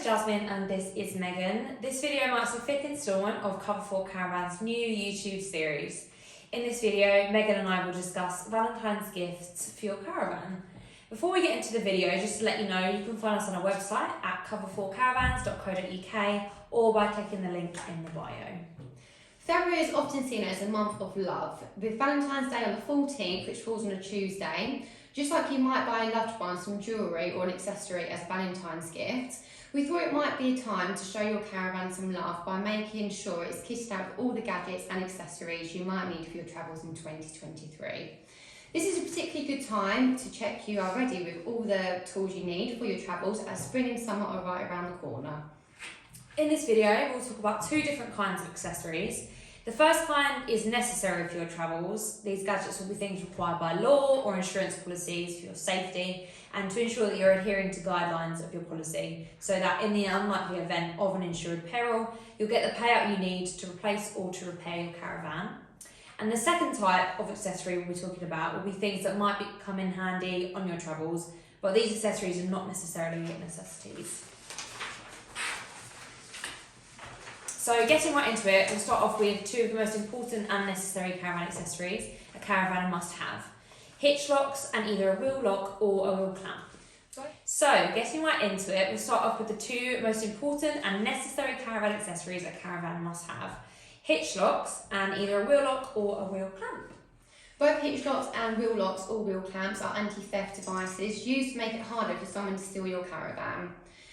is Jasmine and this is Megan. This video marks the 5th instalment of Cover4 Caravan's new YouTube series. In this video, Megan and I will discuss Valentine's gifts for your caravan. Before we get into the video, just to let you know, you can find us on our website at cover4caravans.co.uk or by clicking the link in the bio. February is often seen as a month of love, with Valentine's Day on the 14th, which falls on a Tuesday. Just like you might buy a loved one some jewellery or an accessory as Valentine's gift, we thought it might be a time to show your caravan some love by making sure it's kitted out with all the gadgets and accessories you might need for your travels in 2023. This is a particularly good time to check you are ready with all the tools you need for your travels, as spring and summer are right around the corner. In this video, we'll talk about two different kinds of accessories. The first kind is necessary for your travels. These gadgets will be things required by law or insurance policies for your safety and to ensure that you're adhering to guidelines of your policy, so that in the unlikely event of an insured peril, you'll get the payout you need to replace or to repair your caravan. And the second type of accessory we'll be talking about will be things that might come in handy on your travels, but these accessories are not necessarily necessities. So getting right into it, we'll start off with two of the most important and necessary caravan accessories a caravan must have. Hitch locks and either a wheel lock or a wheel clamp. So getting right into it, we'll start off with the two most important and necessary caravan accessories a caravan must have. Hitch locks and either a wheel lock or a wheel clamp. Both hitch locks and wheel locks or wheel clamps are anti-theft devices used to make it harder for someone to steal your caravan.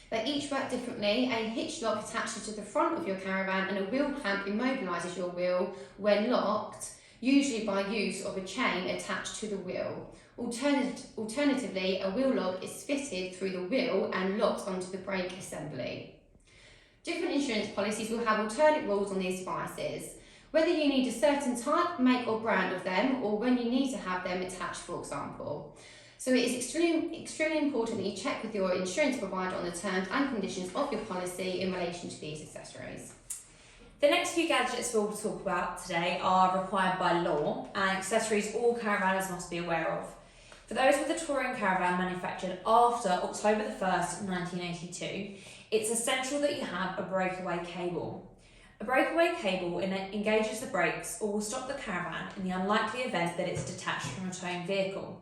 They each work differently. A hitch lock attaches to the front of your caravan and a wheel clamp immobilises your wheel when locked, usually by use of a chain attached to the wheel. Alternatively, a wheel lock is fitted through the wheel and locks onto the brake assembly. Different insurance policies will have alternate rules on these devices, whether you need a certain type, make or brand of them, or when you need to have them attached, for example. So it is extremely important that you check with your insurance provider on the terms and conditions of your policy in relation to these accessories. The next few gadgets we'll talk about today are required by law and accessories all caravanners must be aware of. For those with a touring caravan manufactured after October the 1st, 1982, it's essential that you have a breakaway cable. A breakaway cable engages the brakes or will stop the caravan in the unlikely event that it's detached from a towing vehicle.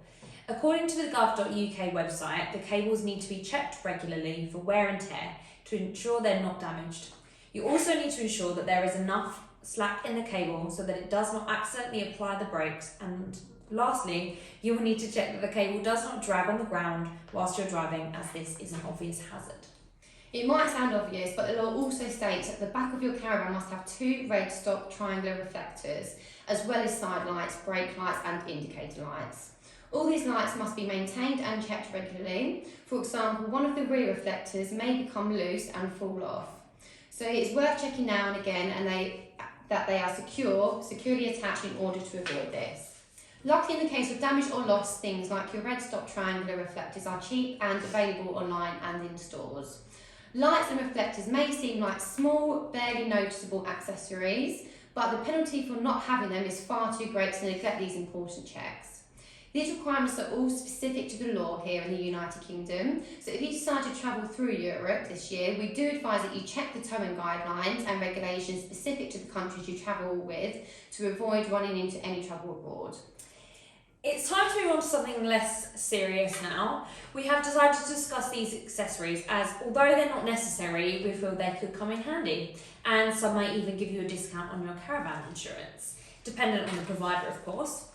According to the gov.uk website, the cables need to be checked regularly for wear and tear to ensure they're not damaged. You also need to ensure that there is enough slack in the cable so that it does not accidentally apply the brakes, and lastly, you will need to check that the cable does not drag on the ground whilst you're driving, as this is an obvious hazard. It might sound obvious, but the law also states that the back of your caravan must have two red stop triangular reflectors, as well as side lights, brake lights and indicator lights. All these lights must be maintained and checked regularly. For example, one of the rear reflectors may become loose and fall off. So it's worth checking now and again that they are securely attached in order to avoid this. Luckily, in the case of damaged or lost, things like your red stop triangular reflectors are cheap and available online and in stores. Lights and reflectors may seem like small, barely noticeable accessories, but the penalty for not having them is far too great to neglect these important checks. These requirements are all specific to the law here in the United Kingdom, so if you decide to travel through Europe this year, we do advise that you check the towing guidelines and regulations specific to the countries you travel with to avoid running into any trouble abroad. It's time to move on to something less serious now. We have decided to discuss these accessories as, although they're not necessary, we feel they could come in handy, and some might even give you a discount on your caravan insurance, dependent on the provider, of course.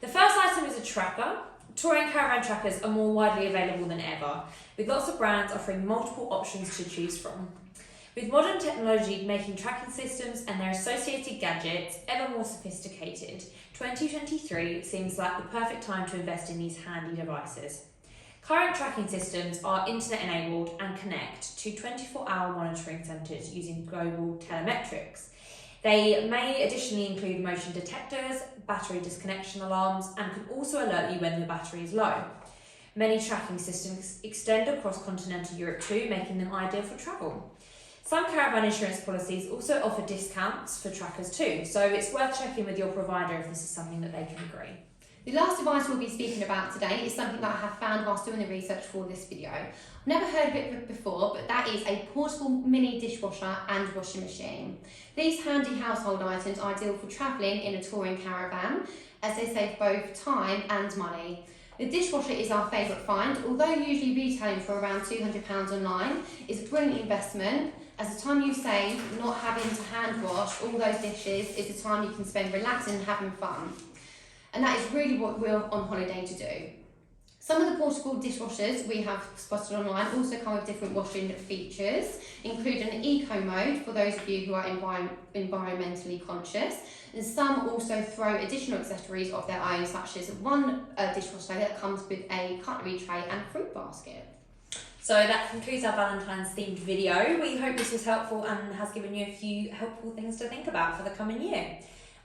The first item is a tracker. Touring caravan trackers are more widely available than ever, with lots of brands offering multiple options to choose from. With modern technology making tracking systems and their associated gadgets ever more sophisticated, 2023 seems like the perfect time to invest in these handy devices. Current tracking systems are internet enabled and connect to 24-hour monitoring centres using global telemetrics. They may additionally include motion detectors, battery disconnection alarms, and can also alert you when the battery is low. Many tracking systems extend across continental Europe too, making them ideal for travel. Some caravan insurance policies also offer discounts for trackers too, so it's worth checking with your provider if this is something that they can agree. The last device we'll be speaking about today is something that I have found whilst doing the research for this video. I've never heard of it before, but that is a portable mini dishwasher and washing machine. These handy household items are ideal for travelling in a touring caravan, as they save both time and money. The dishwasher is our favourite find, although usually retailing for around £200 online. It's a brilliant investment, as the time you save not having to hand wash all those dishes is the time you can spend relaxing and having fun. And that is really what we're on holiday to do. Some of the portable dishwashers we have spotted online also come with different washing features, including an eco mode for those of you who are environmentally conscious, and some also throw additional accessories of their own, such as one dishwasher that comes with a cutlery tray and fruit basket. So that concludes our Valentine's themed video. We hope this was helpful and has given you a few helpful things to think about for the coming year.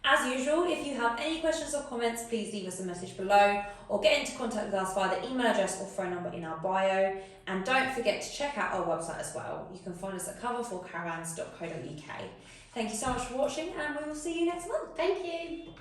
As usual, if you have any questions or comments, please leave us a message below or get into contact with us via the email address or phone number in our bio. And don't forget to check out our website as well. You can find us at cover4caravans.co.uk. Thank you so much for watching, and we will see you next month. Thank you.